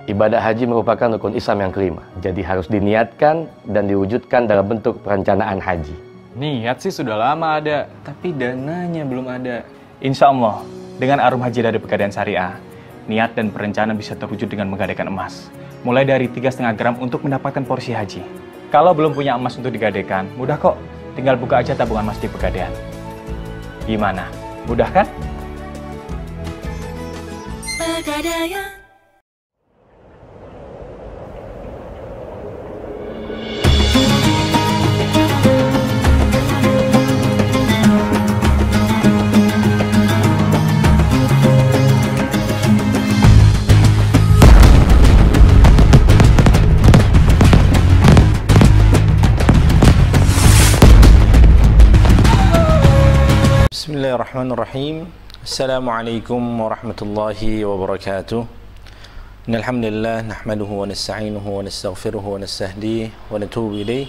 Ibadah haji merupakan rukun Islam yang kelima, jadi harus diniatkan dan diwujudkan dalam bentuk perencanaan haji. Niat sih sudah lama ada, tapi dananya belum ada. Insya Allah, dengan Arum Haji dari Pegadaian Syariah, niat dan perencanaan bisa terwujud dengan menggadaikan emas. Mulai dari 3,5 gram untuk mendapatkan porsi haji. Kalau belum punya emas untuk digadaikan, mudah kok. Tinggal buka aja tabungan emas di Pegadaian. Gimana? Mudah kan? Pegadaian. Bismillahirrahmanirrahim. Assalamualaikum warahmatullahi wabarakatuh. Innal hamdalillah nahmaduhu wa nasta'inuhu wa nastaghfiruhu wa nastahdihi wa natubu ilayh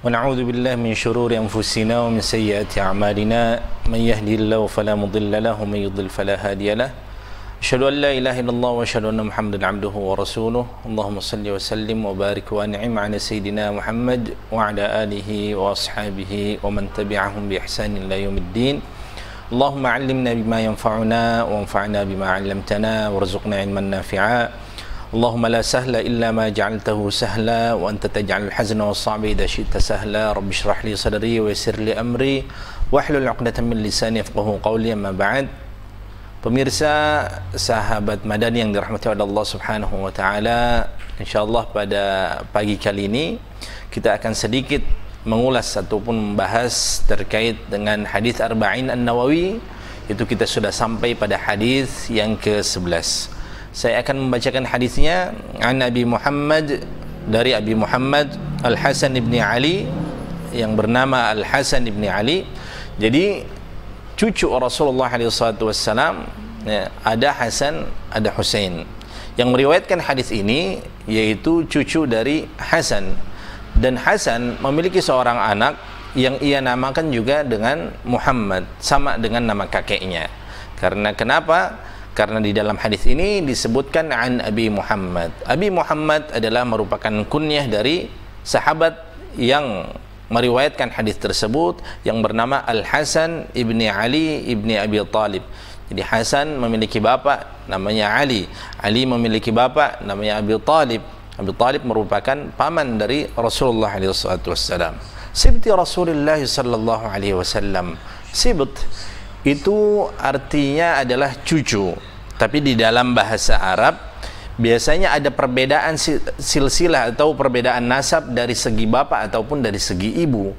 wa na'udzu billahi min shururi anfusina wa min sayyiati a'malina man yahdihillahu fala mudilla lahu wa man yudlil fala hadiya lahu. Asyhadu an la ilaha illallah wa asyhadu anna Muhammadan 'abduhu wa rasuluh. Allahumma shalli wa sallim wa barik wa an'im 'ala sayyidina Muhammad wa 'ala alihi wa ashabihi wa man tabi'ahum bi ihsanin ila yaumiddin. Allahumma 'allimna bima yanfa'una wanfa'na bima 'allamtana warzuqna 'ilman nafi'a. Allahumma la sahla illa ma ja'altahu sahla wa anta taj'alul hazna was-sa'ba idza syi'ta sahla. Rabbi shrah li sadri wa yassir li amri wahlul 'uqdatam min lisani yafqahu qawli. Amma ba'd. Pemirsa sahabat Madani yang dirahmati oleh Allah Subhanahu wa taala, insyaallah pada pagi kali ini kita akan sedikit mengulas ataupun membahas terkait dengan hadis Arba'in An-Nawawi. Itu kita sudah sampai pada hadis yang ke-11. Saya akan membacakan hadisnya an Abi Muhammad, dari Abi Muhammad Al-Hasan ibn Ali, yang bernama Al-Hasan ibn Ali. Jadi cucu Rasulullah SAW, ya, ada Hasan, ada Husain. Yang meriwayatkan hadis ini yaitu cucu dari Hasan. Dan Hasan memiliki seorang anak yang ia namakan juga dengan Muhammad, sama dengan nama kakeknya. Karena kenapa? Karena di dalam hadis ini disebutkan an Abi Muhammad. Abi Muhammad adalah merupakan kunyah dari sahabat yang meriwayatkan hadis tersebut, yang bernama Al-Hasan ibni Ali ibni Abi Talib. Jadi Hasan memiliki bapak namanya Ali, Ali memiliki bapak namanya Abi Talib. Abi Talib merupakan paman dari Rasulullah SAW. Sibti Rasulullah SAW. Sibt itu artinya adalah cucu, tapi di dalam bahasa Arab biasanya ada perbedaan silsilah atau perbedaan nasab dari segi bapak ataupun dari segi ibu.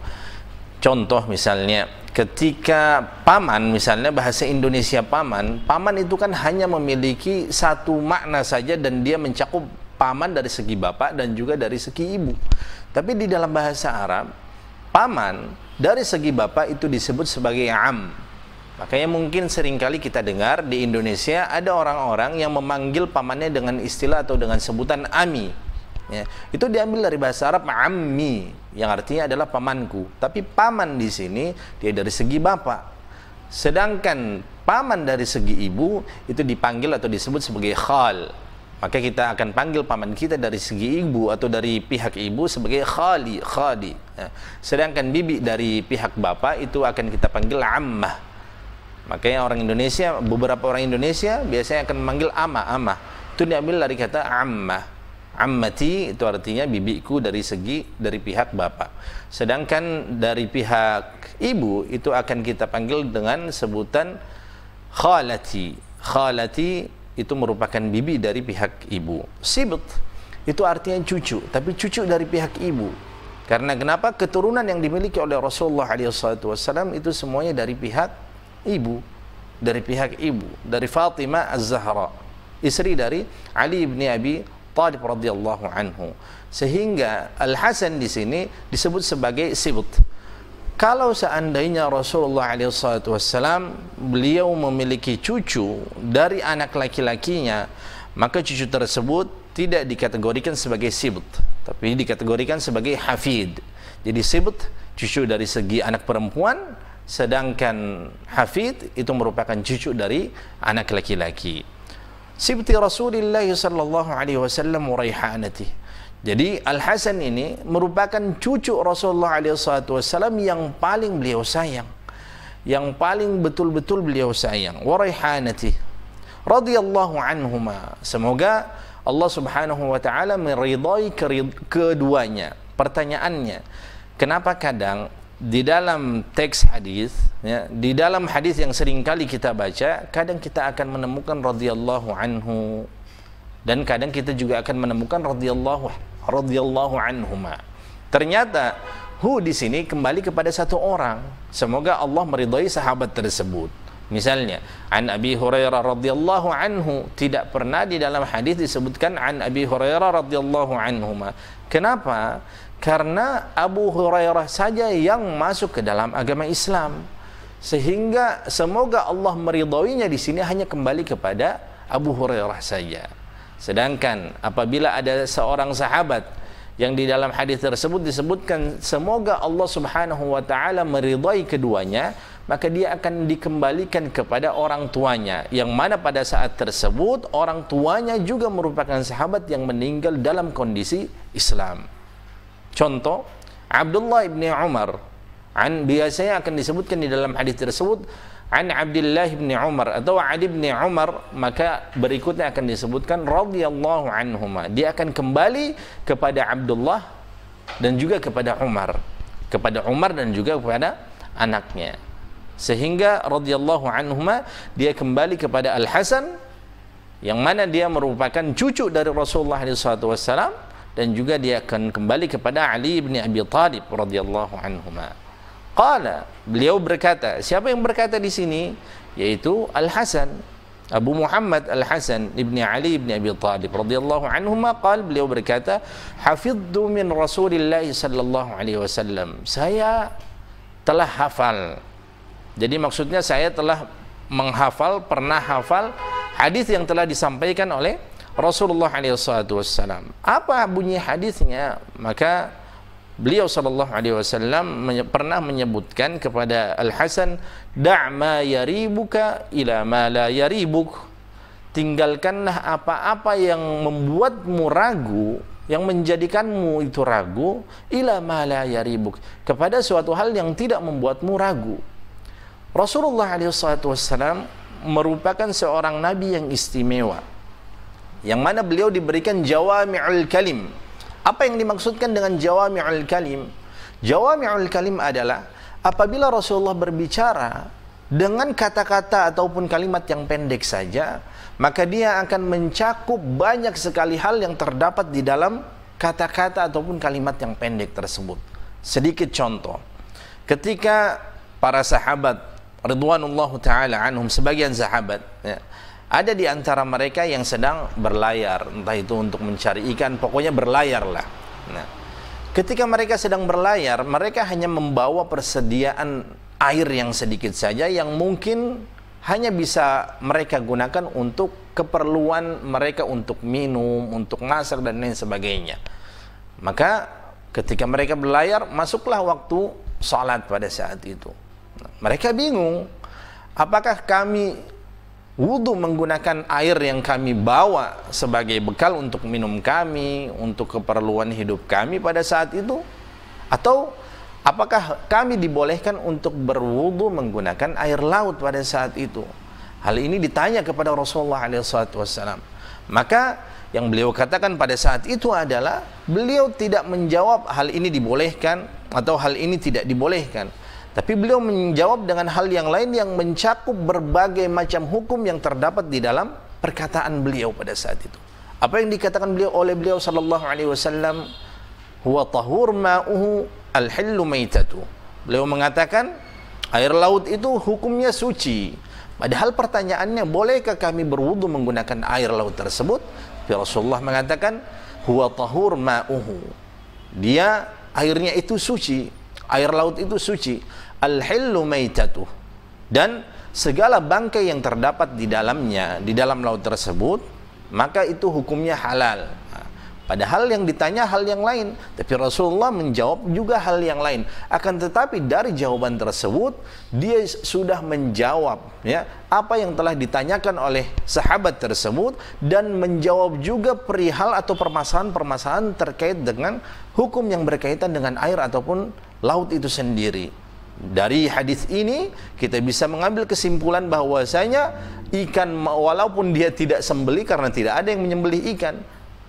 Contoh misalnya ketika paman, misalnya bahasa Indonesia paman, paman itu kan hanya memiliki satu makna saja dan dia mencakup paman dari segi bapak dan juga dari segi ibu. Tapi di dalam bahasa Arab, paman dari segi bapak itu disebut sebagai am. Makanya mungkin seringkali kita dengar di Indonesia ada orang-orang yang memanggil pamannya dengan istilah atau dengan sebutan ami. Ya, itu diambil dari bahasa Arab ammi, yang artinya adalah pamanku. Tapi paman di sini dia dari segi bapak. Sedangkan paman dari segi ibu itu dipanggil atau disebut sebagai khal. Maka kita akan panggil paman kita dari segi ibu atau dari pihak ibu sebagai khali, khadi. Ya. Sedangkan bibi dari pihak bapak itu akan kita panggil ammah. Makanya orang Indonesia, beberapa orang Indonesia biasanya akan memanggil amah. Itu diambil dari kata ammah. Ammati itu artinya bibiku dari pihak bapak. Sedangkan dari pihak ibu itu akan kita panggil dengan sebutan khalati. Khalati itu merupakan bibi dari pihak ibu. Sibt itu artinya cucu, tapi cucu dari pihak ibu. Karena kenapa? Keturunan yang dimiliki oleh Rasulullah SAW itu semuanya dari pihak ibu, dari pihak ibu, dari Fatimah Az-Zahra, istri dari Ali bin Abi Talib radhiyallahu anhu. Sehingga Al-Hasan di sini disebut sebagai sibt. Kalau seandainya Rasulullah SAW beliau memiliki cucu dari anak laki-lakinya, maka cucu tersebut tidak dikategorikan sebagai sibt, tapi dikategorikan sebagai hafid. Jadi sibt cucu dari segi anak perempuan, sedangkan hafid itu merupakan cucu dari anak laki-laki. sibti Rasulillah sallallahu alaihi wasallam wa raihanati. Jadi Al-Hasan ini merupakan cucu Rasulullah alaihi wasallam yang paling beliau sayang, yang paling betul-betul beliau sayang. Wa raihanati radhiyallahu anhuma. Semoga Allah Subhanahu wa taala meridai keduanya. Pertanyaannya, kenapa kadang di dalam teks hadis, ya, di dalam hadis yang sering kali kita baca, kadang kita akan menemukan radhiyallahu anhu, dan kadang kita juga akan menemukan radhiyallahu anhuma. Ternyata hu di sini kembali kepada satu orang. Semoga Allah meridai sahabat tersebut. Misalnya, an Abi Hurairah radhiyallahu anhu, tidak pernah di dalam hadis disebutkan an Abi Hurairah radhiyallahu anhuma. Kenapa? Karena Abu Hurairah saja yang masuk ke dalam agama Islam, sehingga semoga Allah meridhoinya di sini hanya kembali kepada Abu Hurairah saja. Sedangkan apabila ada seorang sahabat yang di dalam hadis tersebut disebutkan semoga Allah Subhanahu wa taala meridhai keduanya, maka dia akan dikembalikan kepada orang tuanya, yang mana pada saat tersebut orang tuanya juga merupakan sahabat yang meninggal dalam kondisi Islam. Contoh, Abdullah ibn Umar, biasanya akan disebutkan di dalam hadis tersebut an Abdullah ibn Umar atau Adi ibn Umar, maka berikutnya akan disebutkan radhiyallahu anhuma. Dia akan kembali kepada Abdullah dan juga kepada Umar dan juga kepada anaknya, sehingga radhiyallahu anhuma dia kembali kepada Al-Hasan, yang mana dia merupakan cucu dari Rasulullah SAW, dan juga dia akan kembali kepada Ali bin Abi Thalib radhiyallahu anhuma. Qala, beliau berkata, siapa yang berkata di sini? Yaitu Al-Hasan, Abu Muhammad Al-Hasan ibni Ali ibni Abi Thalib radhiyallahu anhuma. Qala, beliau berkata, hafidhu min Rasulillah sallallahu alaihi wasallam. Saya telah hafal. Jadi maksudnya saya telah menghafal, pernah hafal hadis yang telah disampaikan oleh Rasulullah SAW. Apa bunyi hadisnya? Maka beliau SAW pernah menyebutkan kepada Al-Hasan, da' ma yaribuka ila ma la yaribuk. Tinggalkanlah apa-apa yang membuatmu ragu, yang menjadikanmu itu ragu, ila ma la yaribuk, kepada suatu hal yang tidak membuatmu ragu. Rasulullah SAW merupakan seorang nabi yang istimewa, yang mana beliau diberikan jawami'ul kalim. Apa yang dimaksudkan dengan jawami'ul kalim? Jawami'ul kalim adalah apabila Rasulullah berbicara dengan kata-kata ataupun kalimat yang pendek saja, maka dia akan mencakup banyak sekali hal yang terdapat di dalam kata-kata ataupun kalimat yang pendek tersebut. Sedikit contoh, ketika para sahabat ridwanullahu ta'ala anhum, sebagian sahabat, ya, ada di antara mereka yang sedang berlayar, entah itu untuk mencari ikan, pokoknya berlayar lah. Nah, ketika mereka sedang berlayar, mereka hanya membawa persediaan air yang sedikit saja, yang mungkin hanya bisa mereka gunakan untuk keperluan mereka, untuk minum, untuk masak, dan lain sebagainya. Maka ketika mereka berlayar, masuklah waktu salat pada saat itu. Nah, mereka bingung, apakah kami wudu menggunakan air yang kami bawa sebagai bekal untuk minum kami, untuk keperluan hidup kami pada saat itu, atau apakah kami dibolehkan untuk berwudu menggunakan air laut pada saat itu? Hal ini ditanya kepada Rasulullah SAW. Maka yang beliau katakan pada saat itu adalah beliau tidak menjawab hal ini dibolehkan atau hal ini tidak dibolehkan, tapi beliau menjawab dengan hal yang lain yang mencakup berbagai macam hukum yang terdapat di dalam perkataan beliau pada saat itu. Apa yang dikatakan oleh beliau sallallahu alaihi wasallam, huwa tahur ma'uhu al-hillu maitatu. Beliau mengatakan air laut itu hukumnya suci. Padahal pertanyaannya, bolehkah kami berwudu menggunakan air laut tersebut? Rasulullah mengatakan huwa tahur ma'uhu. Dia airnya itu suci, air laut itu suci. Al-hillu maitatuh, dan segala bangkai yang terdapat di dalamnya, di dalam laut tersebut, maka itu hukumnya halal. Padahal yang ditanya hal yang lain, tapi Rasulullah menjawab juga hal yang lain. Akan tetapi dari jawaban tersebut dia sudah menjawab ya apa yang telah ditanyakan oleh sahabat tersebut, dan menjawab juga perihal atau permasalahan-permasalahan terkait dengan hukum yang berkaitan dengan air ataupun laut itu sendiri. Dari hadis ini kita bisa mengambil kesimpulan bahwasanya ikan walaupun dia tidak sembelih, karena tidak ada yang menyembelih ikan,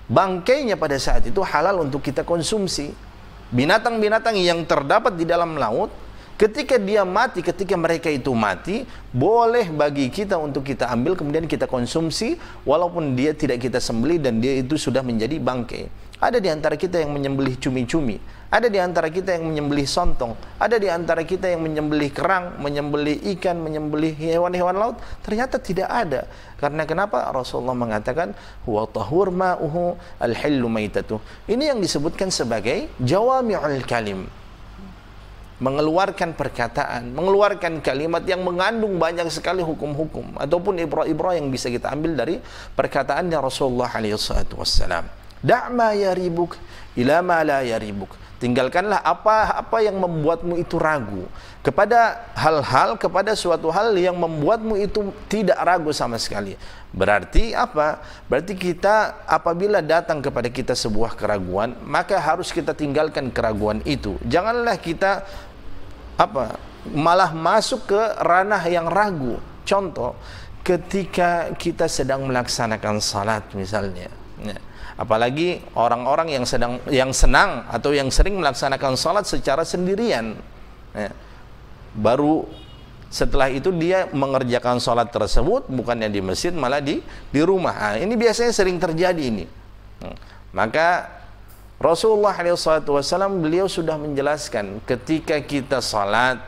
bangkainya pada saat itu halal untuk kita konsumsi. Binatang-binatang yang terdapat di dalam laut, ketika dia mati, ketika mereka itu mati, boleh bagi kita untuk kita ambil kemudian kita konsumsi, walaupun dia tidak kita sembelih dan dia itu sudah menjadi bangkai. Ada di antara kita yang menyembelih cumi-cumi, ada di antara kita yang menyembelih sontong, ada di antara kita yang menyembelih kerang, menyembelih ikan, menyembelih hewan-hewan laut. Ternyata tidak ada. Karena kenapa? Rasulullah mengatakan huwa tahur ma'uhu al-hillu maitatuh. Ini yang disebutkan sebagai jawami'ul kalim, mengeluarkan perkataan, mengeluarkan kalimat yang mengandung banyak sekali hukum-hukum ataupun ibrah-ibrah yang bisa kita ambil dari perkataannya Rasulullah alaihi wassalam. Da'ma yaribuk ila ma la yaribuk. Tinggalkanlah apa yang membuatmu itu ragu kepada hal-hal, kepada suatu hal yang membuatmu itu tidak ragu sama sekali. Berarti apa? Berarti kita apabila datang kepada kita sebuah keraguan, maka harus kita tinggalkan keraguan itu. Janganlah kita malah masuk ke ranah yang ragu. Contoh, ketika kita sedang melaksanakan salat misalnya, apalagi orang-orang yang senang atau yang sering melaksanakan salat secara sendirian, baru setelah itu dia mengerjakan salat tersebut bukannya di masjid, malah di rumah. Ini biasanya sering terjadi ini. Maka Rasulullah SAW beliau sudah menjelaskan, ketika kita salat,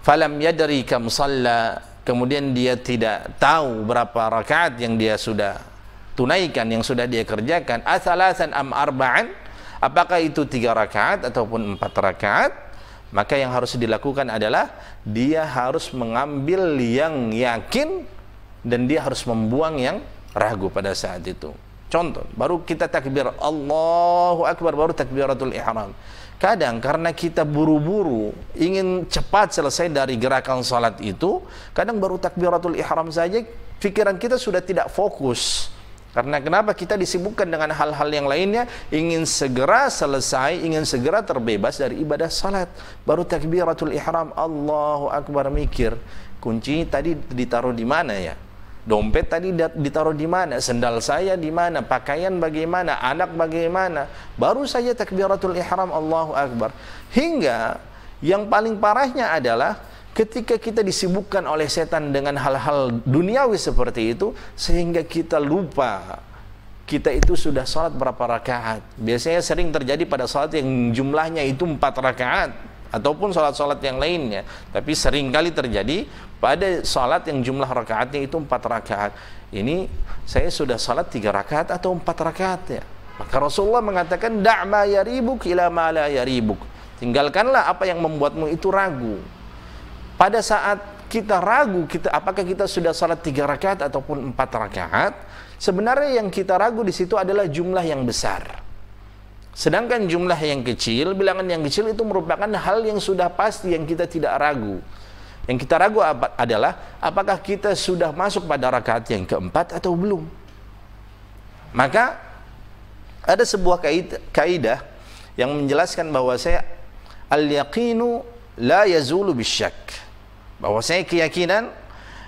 falam yadri kam shalla, kemudian dia tidak tahu berapa rakaat yang dia sudah tunaikan, yang sudah dia kerjakan, athalasan am arba'an, apakah itu 3 rakaat ataupun 4 rakaat, maka yang harus dilakukan adalah dia harus mengambil yang yakin dan dia harus membuang yang ragu pada saat itu. Contoh, baru kita takbir Allahu Akbar, baru takbiratul ihram. Kadang karena kita buru-buru ingin cepat selesai dari gerakan salat itu, kadang baru takbiratul ihram saja pikiran kita sudah tidak fokus. Karena kenapa? Kita disibukkan dengan hal-hal yang lainnya, ingin segera selesai, ingin segera terbebas dari ibadah salat. Baru takbiratul ihram, Allahu Akbar, mikir, kunci tadi ditaruh di mana ya? Dompet tadi ditaruh di mana? Sendal saya di mana? Pakaian bagaimana? Anak bagaimana? Baru saja takbiratul ihram, Allahu Akbar. Hingga yang paling parahnya adalah ketika kita disibukkan oleh setan dengan hal-hal duniawi seperti itu, sehingga kita lupa kita itu sudah sholat berapa rakaat. Biasanya sering terjadi pada sholat yang jumlahnya itu 4 rakaat ataupun sholat-sholat yang lainnya. Tapi seringkali terjadi pada sholat yang jumlah rakaatnya itu 4 rakaat. Ini saya sudah sholat 3 rakaat atau 4 rakaat ya. Maka Rasulullah mengatakan, da'ma yaribuk ila ma la yaribuk. Tinggalkanlah apa yang membuatmu itu ragu. Pada saat kita ragu, apakah kita sudah salat 3 rakaat ataupun 4 rakaat, sebenarnya yang kita ragu di situ adalah jumlah yang besar. Sedangkan jumlah yang kecil, bilangan yang kecil itu merupakan hal yang sudah pasti, yang kita tidak ragu. Yang kita ragu adalah apakah kita sudah masuk pada rakaat yang keempat atau belum. Maka ada sebuah kaidah yang menjelaskan bahwasanya al-yaqinu la yazulu bisyak, bahwasanya keyakinan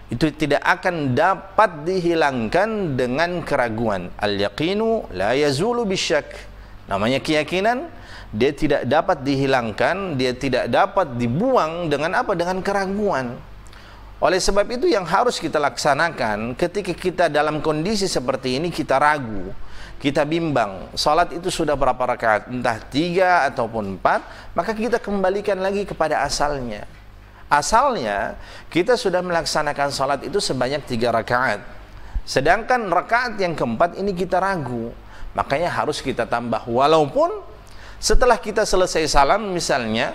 itu tidak akan dapat dihilangkan dengan keraguan. Al-yaqinu la yazulu bisyak. Namanya keyakinan, dia tidak dapat dihilangkan, dia tidak dapat dibuang dengan apa? Dengan keraguan. Oleh sebab itu yang harus kita laksanakan ketika kita dalam kondisi seperti ini, kita ragu, kita bimbang, salat itu sudah berapa rakaat, entah 3 ataupun 4, maka kita kembalikan lagi kepada asalnya. Asalnya kita sudah melaksanakan salat itu sebanyak 3 rakaat. Sedangkan rakaat yang keempat ini kita ragu, makanya harus kita tambah. Walaupun setelah kita selesai salam misalnya,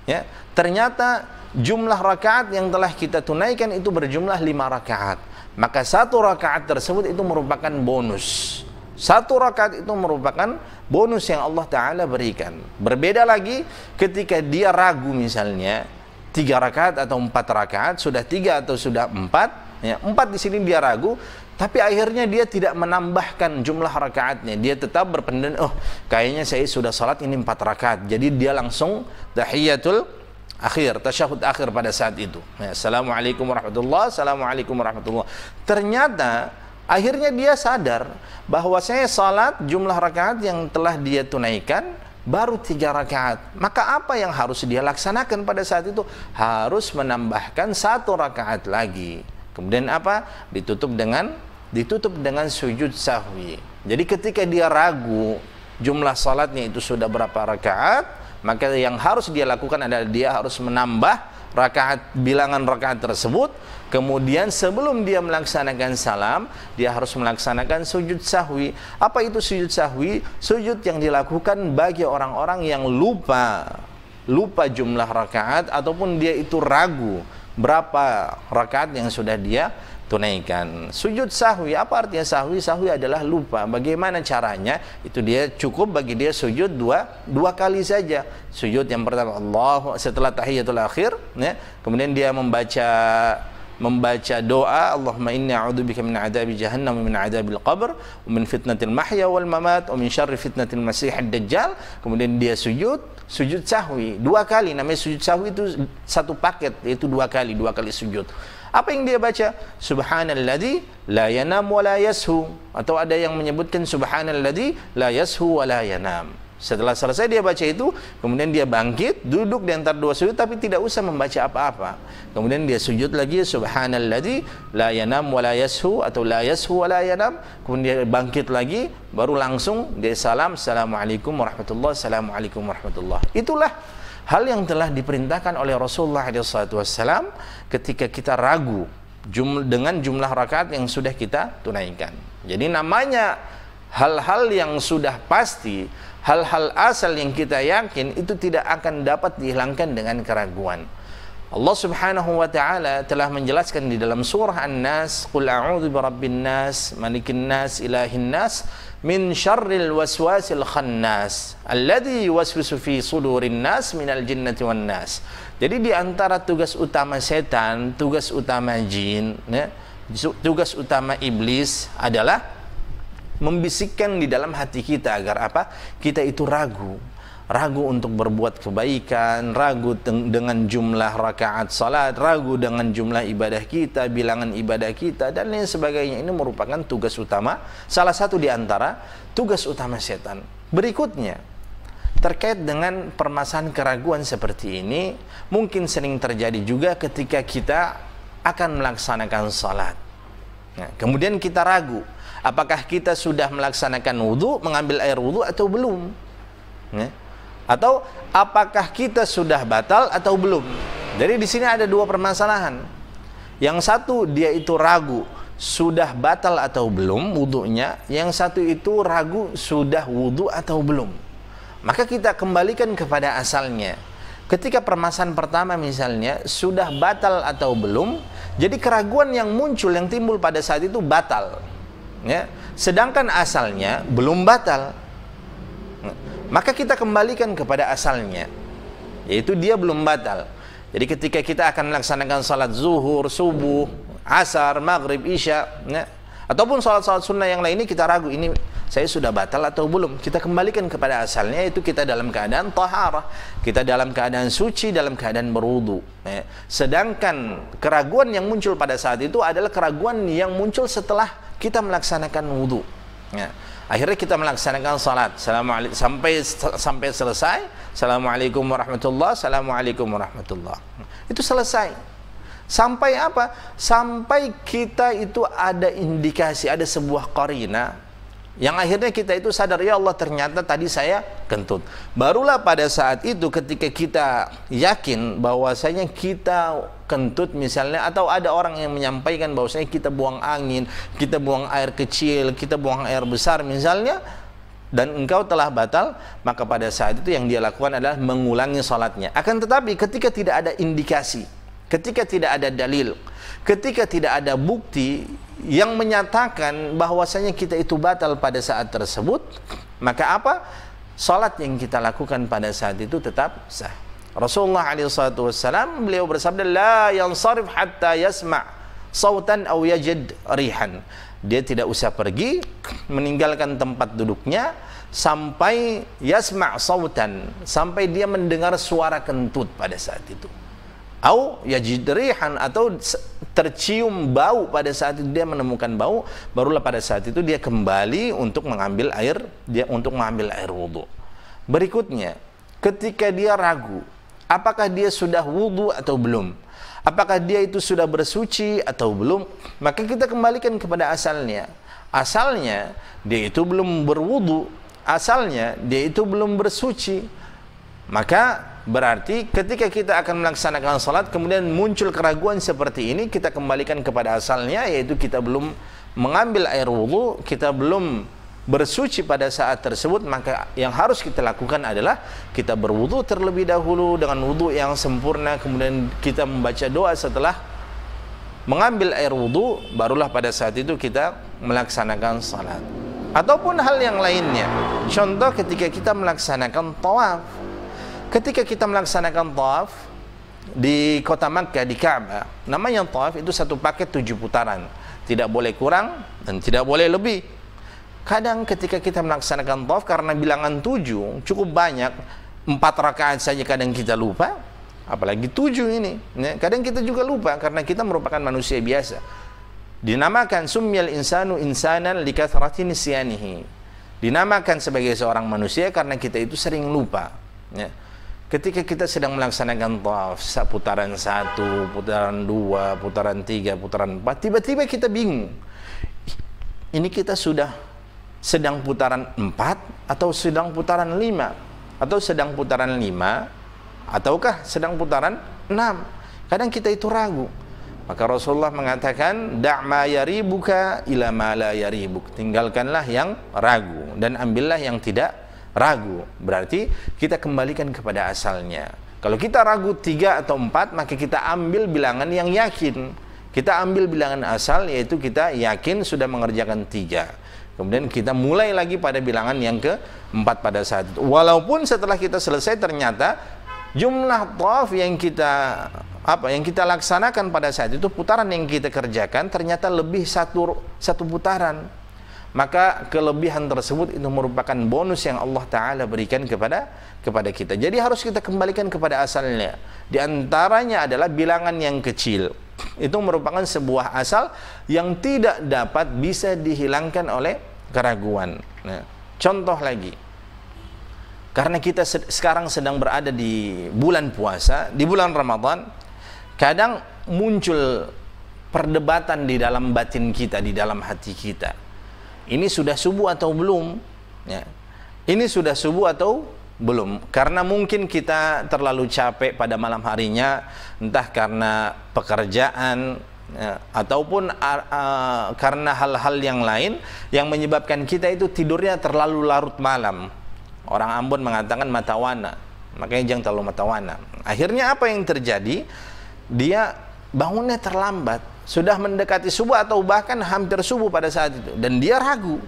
ya, ternyata jumlah rakaat yang telah kita tunaikan itu berjumlah 5 rakaat, maka 1 rakaat tersebut itu merupakan bonus. Satu rakaat itu merupakan bonus yang Allah Ta'ala berikan. Berbeda lagi ketika dia ragu misalnya 3 rakaat atau 4 rakaat, sudah 3 atau sudah 4, ya, 4 di sini dia ragu, tapi akhirnya dia tidak menambahkan jumlah rakaatnya. Dia tetap berpendapat, oh kayaknya saya sudah salat ini 4 rakaat. Jadi dia langsung tahiyatul akhir, tasyahud akhir pada saat itu. Ya, Assalamualaikum warahmatullahi, Assalamualaikum warahmatullahi. Ternyata akhirnya dia sadar bahwa saya salat jumlah rakaat yang telah dia tunaikan baru 3 rakaat. Maka apa yang harus dia laksanakan pada saat itu? Harus menambahkan 1 rakaat lagi. Kemudian apa? Ditutup dengan sujud sahwi. Jadi ketika dia ragu jumlah salatnya itu sudah berapa rakaat, maka yang harus dia lakukan adalah dia harus menambah bilangan rakaat tersebut. Kemudian sebelum dia melaksanakan salam, dia harus melaksanakan sujud sahwi. Apa itu sujud sahwi? Sujud yang dilakukan bagi orang-orang yang lupa jumlah rakaat, ataupun dia itu ragu berapa rakaat yang sudah dia tunaikan. Sujud sahwi, apa artinya sahwi? Sahwi adalah lupa. Bagaimana caranya? Itu dia cukup bagi dia sujud dua kali saja. Sujud yang pertama Allah setelah tahiyatul akhir, ya. Kemudian dia membaca doa, Allahumma inni a'udzubika min adzabi jahannam wa min adzabil qabr wa min fitnatil mahya wal mamat wa min syarri fitnatil masiihid dajjal. Kemudian dia sujud sahwi 2 kali. Namanya sujud sahwi itu satu paket, yaitu 2 kali sujud. Apa yang dia baca? Subhanalladzi la yanam wa la yashu, atau ada yang menyebutkan subhanalladzi la yashu wa la yanam. Setelah selesai dia baca itu, kemudian dia bangkit, duduk di antara 2 sujud, tapi tidak usah membaca apa-apa. Kemudian dia sujud lagi, subhanalladzi la yanam wa la yashu, atau la yashu wa la yanam. Kemudian dia bangkit lagi, baru langsung dia salam, assalamualaikum warahmatullahi, assalamualaikum warahmatullahi. Itulah hal yang telah diperintahkan oleh Rasulullah SAW ketika kita ragu dengan jumlah rakaat yang sudah kita tunaikan. Jadi namanya hal-hal yang sudah pasti, hal-hal asal yang kita yakin, itu tidak akan dapat dihilangkan dengan keraguan. Allah Subhanahu wa ta'ala telah menjelaskan di dalam surah An-Nas, qul a'udzu birabbin nas, malikin nas, ilahin nas, min syarril waswasil khannas alladzi yuwaswisu fi sudurin nas minal jinnati wan nas. Jadi di antara tugas utama setan, tugas utama jin, ya, tugas utama iblis adalah membisikkan di dalam hati kita agar apa? Kita itu ragu untuk berbuat kebaikan, ragu dengan jumlah rakaat salat, ragu dengan jumlah ibadah kita, bilangan ibadah kita, dan lain sebagainya. Ini merupakan tugas utama, salah satu di antara tugas utama setan. Berikutnya, terkait dengan permasalahan keraguan seperti ini, mungkin sering terjadi juga ketika kita akan melaksanakan salat. Nah, kemudian kita ragu, apakah kita sudah melaksanakan wudhu, mengambil air wudhu atau belum? Nah, atau apakah kita sudah batal atau belum? Jadi di sini ada 2 permasalahan. Yang satu dia itu ragu sudah batal atau belum wudhunya, yang satu itu ragu sudah wudhu atau belum. Maka kita kembalikan kepada asalnya. Ketika permasalahan pertama misalnya sudah batal atau belum, jadi keraguan yang muncul, yang timbul pada saat itu batal, ya. Sedangkan asalnya belum batal. Maka kita kembalikan kepada asalnya, yaitu dia belum batal. Jadi ketika kita akan melaksanakan salat zuhur, subuh, asar, maghrib, isya, ya, ataupun salat-salat sunnah yang lainnya, kita ragu ini saya sudah batal atau belum, kita kembalikan kepada asalnya, yaitu kita dalam keadaan taharah, kita dalam keadaan suci, dalam keadaan berwudu, ya. Sedangkan keraguan yang muncul pada saat itu adalah keraguan yang muncul setelah kita melaksanakan wudu, ya. Akhirnya kita melaksanakan salat sampai selesai, assalamualaikum warahmatullahi, assalamualaikum warahmatullahi. Itu selesai. Sampai apa? Sampai kita itu ada indikasi, ada sebuah qarina yang akhirnya kita itu sadar, ya Allah ternyata tadi saya kentut. Barulah pada saat itu ketika kita yakin bahwasanya kita kentut misalnya, atau ada orang yang menyampaikan bahwasanya kita buang angin, kita buang air kecil, kita buang air besar misalnya, dan engkau telah batal, maka pada saat itu yang dia lakukan adalah mengulangi salatnya. Akan tetapi ketika tidak ada indikasi, ketika tidak ada dalil, ketika tidak ada bukti yang menyatakan bahwasanya kita itu batal pada saat tersebut, maka apa? Salat yang kita lakukan pada saat itu tetap sah. Rasulullah SAW beliau bersabda, la yansarif hatta yasma' sautan aw yajid rihan. Dia tidak usah pergi meninggalkan tempat duduknya sampai yasma' sautan, sampai dia mendengar suara kentut pada saat itu. Au yajid rihan, atau tercium bau pada saat itu, dia menemukan bau, barulah pada saat itu dia kembali untuk mengambil air, wudu. Berikutnya, ketika dia ragu apakah dia sudah wudu atau belum, apakah dia itu sudah bersuci atau belum, maka kita kembalikan kepada asalnya. Asalnya dia itu belum berwudu, asalnya dia itu belum bersuci. Maka berarti ketika kita akan melaksanakan salat kemudian muncul keraguan seperti ini, kita kembalikan kepada asalnya, yaitu kita belum mengambil air wudu, kita belum bersuci pada saat tersebut. Maka yang harus kita lakukan adalah kita berwudu terlebih dahulu dengan wudu yang sempurna, kemudian kita membaca doa setelah mengambil air wudu, barulah pada saat itu kita melaksanakan salat. Ataupun hal yang lainnya, contoh ketika kita melaksanakan tawaf. Ketika kita melaksanakan tawaf di kota Makkah, di Ka'bah, namanya tawaf itu satu paket 7 putaran, tidak boleh kurang dan tidak boleh lebih. Kadang ketika kita melaksanakan tawaf, karena bilangan 7 cukup banyak, 4 rakaat saja kadang kita lupa, apalagi 7 ini. Kadang kita juga lupa karena kita merupakan manusia biasa. Dinamakan sumyal insanu insanan likathrati nisyanihi. Dinamakan sebagai seorang manusia karena kita itu sering lupa. Ketika kita sedang melaksanakan tawaf, putaran 1, putaran 2, putaran 3, putaran 4, tiba-tiba kita bingung. Ini kita sudah sedang putaran 4 atau sedang putaran 5, atau sedang putaran 5 ataukah sedang putaran 6. Kadang kita itu ragu. Maka Rasulullah mengatakan, da' ma yaribuka ila ma la yaribuk. Tinggalkanlah yang ragu dan ambillah yang tidak ragu. Berarti kita kembalikan kepada asalnya. Kalau kita ragu 3 atau 4, maka kita ambil bilangan yang yakin. Kita ambil bilangan asal, yaitu kita yakin sudah mengerjakan 3. Kemudian kita mulai lagi pada bilangan yang ke-4 pada saat itu. Walaupun setelah kita selesai ternyata jumlah tawaf yang kita laksanakan pada saat itu, putaran yang kita kerjakan ternyata lebih satu putaran. Maka kelebihan tersebut itu merupakan bonus yang Allah Ta'ala berikan kepada kita. Jadi harus kita kembalikan kepada asalnya. Di antaranya adalah bilangan yang kecil. Itu merupakan sebuah asal yang tidak dapat bisa dihilangkan oleh keraguan. Nah, contoh lagi, karena kita sekarang sedang berada di bulan puasa, di bulan Ramadan, kadang muncul perdebatan di dalam batin kita, di dalam hati kita. Ini sudah subuh atau belum? Ya. Ini sudah subuh atau belum? Karena mungkin kita terlalu capek pada malam harinya, entah karena pekerjaan, ya, ataupun karena hal-hal yang lain yang menyebabkan kita itu tidurnya terlalu larut malam. Orang Ambon mengatakan matawana, makanya jangan terlalu matawana. Akhirnya apa yang terjadi? Dia bangunnya terlambat, sudah mendekati subuh atau bahkan hampir subuh pada saat itu, dan dia ragu.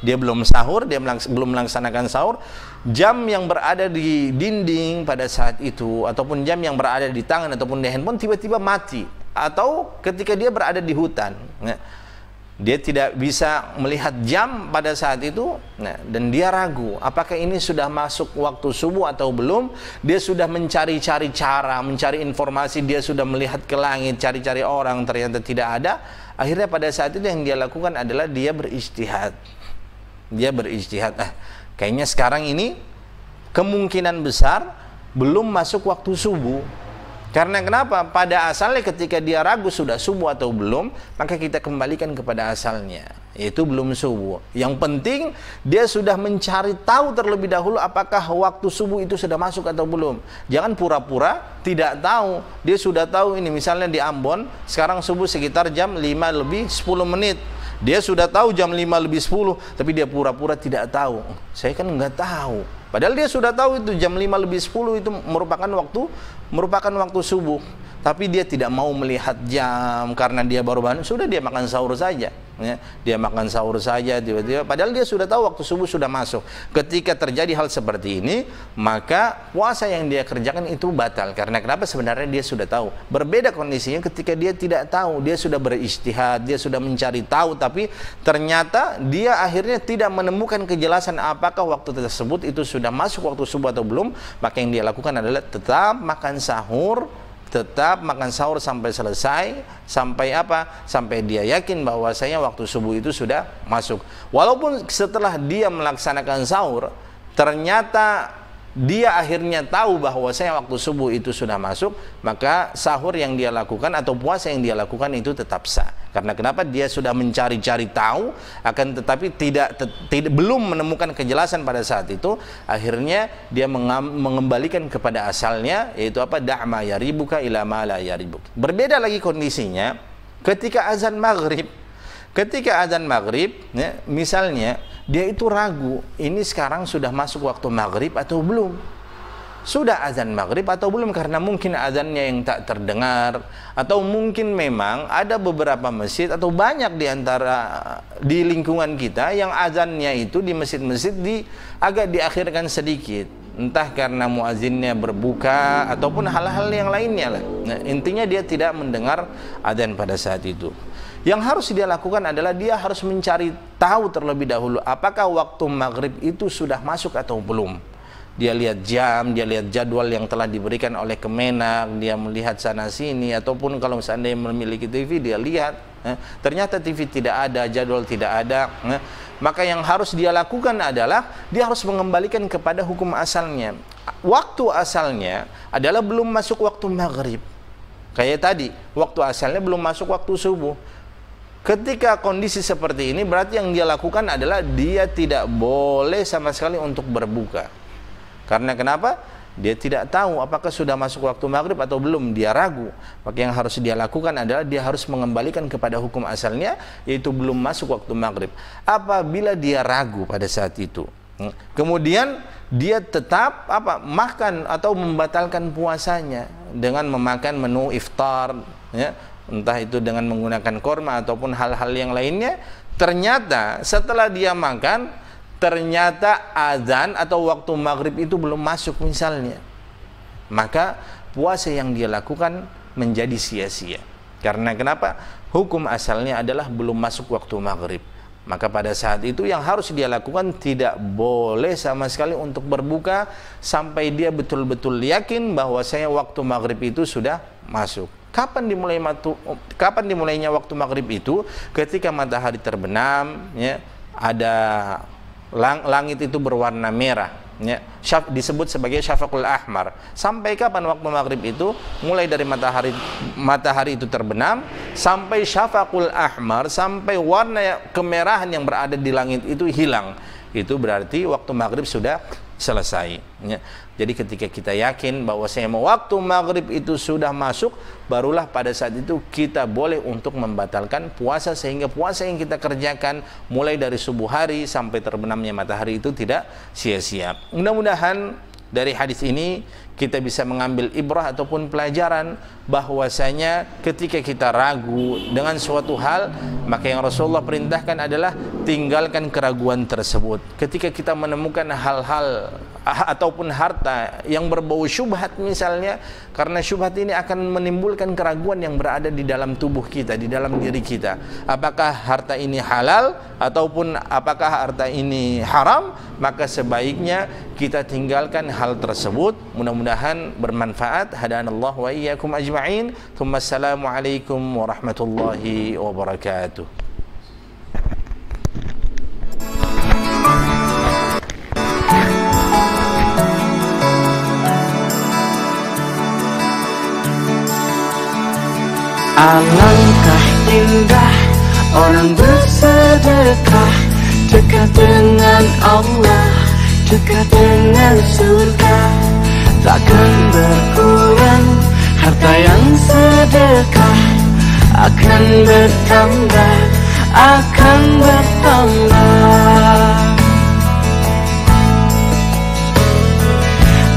Dia belum sahur, dia belum melaksanakan sahur. Jam yang berada di dinding pada saat itu, ataupun jam yang berada di tangan ataupun di handphone tiba-tiba mati. Atau ketika dia berada di hutan, dia tidak bisa melihat jam pada saat itu, dan dia ragu apakah ini sudah masuk waktu subuh atau belum. Dia sudah mencari-cari cara, mencari informasi, dia sudah melihat ke langit, cari-cari orang, ternyata tidak ada. Akhirnya pada saat itu yang dia lakukan adalah dia berijtihad. Kayaknya sekarang ini kemungkinan besar belum masuk waktu subuh. Karena kenapa? Pada asalnya ketika dia ragu sudah subuh atau belum, maka kita kembalikan kepada asalnya, yaitu belum subuh. Yang penting dia sudah mencari tahu terlebih dahulu apakah waktu subuh itu sudah masuk atau belum. Jangan pura-pura tidak tahu. Dia sudah tahu ini, misalnya di Ambon sekarang subuh sekitar jam 5:10. Dia sudah tahu jam 5:10, tapi dia pura-pura tidak tahu. Saya kan nggak tahu. Padahal dia sudah tahu itu jam 5:10 itu merupakan waktu subuh. tapi dia tidak mau melihat jam karena dia baru bangun, sudah dia makan sahur saja. Ya, dia makan sahur saja tiba-tiba, padahal dia sudah tahu waktu subuh sudah masuk. Ketika terjadi hal seperti ini, maka puasa yang dia kerjakan itu batal. Karena kenapa? Sebenarnya dia sudah tahu. Berbeda kondisinya ketika dia tidak tahu, dia sudah berijtihad, dia sudah mencari tahu, tapi ternyata dia akhirnya tidak menemukan kejelasan apakah waktu tersebut itu sudah masuk waktu subuh atau belum. Maka yang dia lakukan adalah tetap makan sahur, sampai selesai, sampai apa? Sampai dia yakin bahwasanya waktu subuh itu sudah masuk. Walaupun setelah dia melaksanakan sahur, ternyata dia akhirnya tahu bahwasanya waktu subuh itu sudah masuk, maka sahur yang dia lakukan atau puasa yang dia lakukan itu tetap sah. Karena kenapa? Dia sudah mencari-cari tahu, akan tetapi belum menemukan kejelasan pada saat itu. Akhirnya dia mengembalikan kepada asalnya, yaitu apa? Da'ma yaribuka ila ma la yaribuk. Berbeda lagi kondisinya ketika azan maghrib. Ketika azan maghrib, ya, misalnya dia itu ragu, ini sekarang sudah masuk waktu maghrib atau belum? Sudah azan maghrib atau belum? Karena mungkin azannya yang tak terdengar, atau mungkin memang ada beberapa masjid atau banyak di lingkungan kita yang azannya itu di masjid-masjid agak diakhirkan sedikit. Entah karena muazzinnya berbuka ataupun hal-hal yang lainnya lah. Nah, intinya dia tidak mendengar azan pada saat itu. Yang harus dia lakukan adalah dia harus mencari tahu terlebih dahulu apakah waktu maghrib itu sudah masuk atau belum. Dia lihat jam, dia lihat jadwal yang telah diberikan oleh Kemenak, dia melihat sana sini, ataupun kalau seandainya memiliki TV dia lihat, ternyata TV tidak ada, jadwal tidak ada. Maka yang harus dia lakukan adalah dia harus mengembalikan kepada hukum asalnya. Waktu asalnya adalah belum masuk waktu maghrib. Kayak tadi, waktu asalnya belum masuk waktu subuh. Ketika kondisi seperti ini, berarti yang dia lakukan adalah dia tidak boleh sama sekali untuk berbuka. Karena kenapa? Dia tidak tahu apakah sudah masuk waktu maghrib atau belum, dia ragu. Maka yang harus dia lakukan adalah dia harus mengembalikan kepada hukum asalnya, yaitu belum masuk waktu maghrib. Apabila dia ragu pada saat itu, kemudian dia tetap makan atau membatalkan puasanya dengan memakan menu iftar, ya, entah itu dengan menggunakan korma ataupun hal-hal yang lainnya. Ternyata setelah dia makan, ternyata azan atau waktu maghrib itu belum masuk misalnya, maka puasa yang dia lakukan menjadi sia-sia. Karena kenapa? Hukum asalnya adalah belum masuk waktu maghrib. Maka pada saat itu yang harus dia lakukan, tidak boleh sama sekali untuk berbuka sampai dia betul-betul yakin bahwasanya waktu maghrib itu sudah masuk. Kapan dimulainya waktu maghrib itu? Ketika matahari terbenam, ya, ada langit itu berwarna merah, ya, disebut sebagai syafaqul ahmar. Sampai kapan waktu maghrib itu? Mulai dari matahari itu terbenam sampai syafaqul ahmar, sampai warna kemerahan yang berada di langit itu hilang. Itu berarti waktu maghrib sudah selesai, ya. Jadi ketika kita yakin bahwasanya waktu maghrib itu sudah masuk, barulah pada saat itu kita boleh untuk membatalkan puasa, sehingga puasa yang kita kerjakan mulai dari subuh hari sampai terbenamnya matahari itu tidak sia-sia. Mudah-mudahan dari hadis ini kita bisa mengambil ibrah ataupun pelajaran bahwasanya ketika kita ragu dengan suatu hal, maka yang Rasulullah perintahkan adalah tinggalkan keraguan tersebut. Ketika kita menemukan hal-hal ataupun harta yang berbau syubhat misalnya, karena syubhat ini akan menimbulkan keraguan yang berada di dalam tubuh kita, di dalam diri kita. Apakah harta ini halal ataupun apakah harta ini haram? Maka sebaiknya kita tinggalkan hal tersebut. Mudah-mudahan bermanfaat. Hadanallahu wa iyyakum ajma'in. Assalamualaikum warahmatullahi wabarakatuh. Alangkah indah orang bersedekah, dekat dengan Allah, dekat dengan surga. Takkan berkurang harta yang sedekah, akan bertambah, akan bertambah.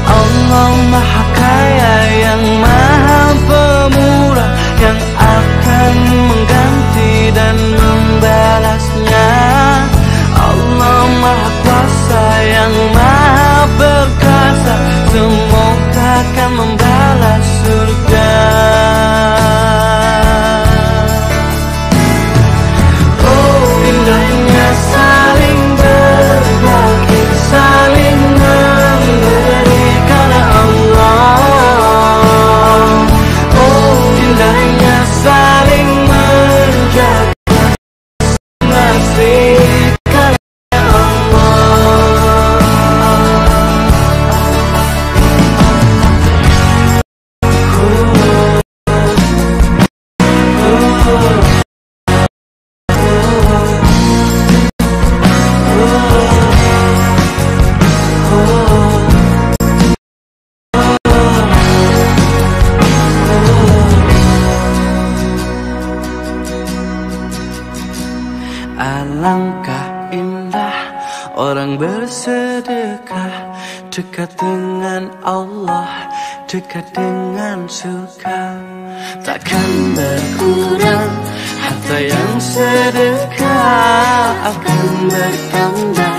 Allah Maha Kaya yang Maha Pemurah, yang maha berkuasa, semoga akan membalas surga. Oh, indahnya saling berbagi, saling memberi karena Allah. Oh, indahnya saling menjaga, ngasih karena Allah. Alangkah indah orang bersedekah, dekat dengan Allah, dekat dengan surga. Takkan berkurang harta yang sedekah, akan bertambah